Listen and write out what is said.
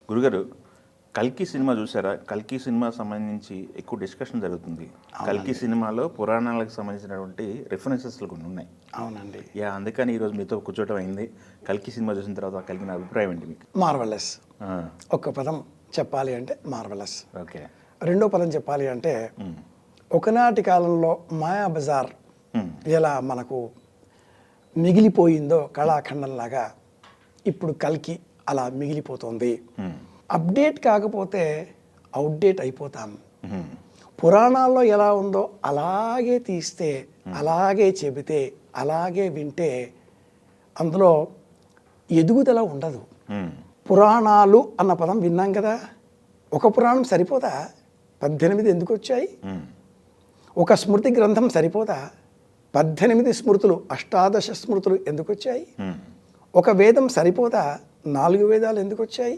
గురుగారు, కల్కి సినిమా చూసారా? కల్కి సినిమా సంబంధించి ఎక్కువ డిస్కషన్ జరుగుతుంది. కల్కి సినిమాలో పురాణాలకు సంబంధించినటువంటి రిఫరెన్సెస్లు కొన్ని ఉన్నాయి. అవునండి. అందుకని ఈరోజు మీతో కూర్చోవటం అయింది. కల్కి సినిమా చూసిన తర్వాత కలిగిన అభిప్రాయం ఏంటి మీకు? మార్వలస్. ఒక్క పదం చెప్పాలి అంటే మార్వలస్. ఓకే. రెండో పదం చెప్పాలి అంటే ఒకనాటి కాలంలో మాయాబజార్ ఎలా మనకు మిగిలిపోయిందో కళాఖండంలాగా ఇప్పుడు కల్కి అలా మిగిలిపోతుంది. అప్డేట్ కాకపోతే అవుట్డేట్ అయిపోతాం. పురాణాల్లో ఎలా ఉందో అలాగే తీస్తే, అలాగే చెబితే, అలాగే వింటే అందులో ఎదుగుదల ఉండదు. పురాణాలు అన్న పదం విన్నాం కదా, ఒక పురాణం సరిపోదా? 18 ఎందుకు వచ్చాయి? ఒక స్మృతి గ్రంథం సరిపోదా? 18 స్మృతులు, 18 స్మృతులు ఎందుకు వచ్చాయి? ఒక వేదం సరిపోదా? 4 వేదాలు ఎందుకు వచ్చాయి?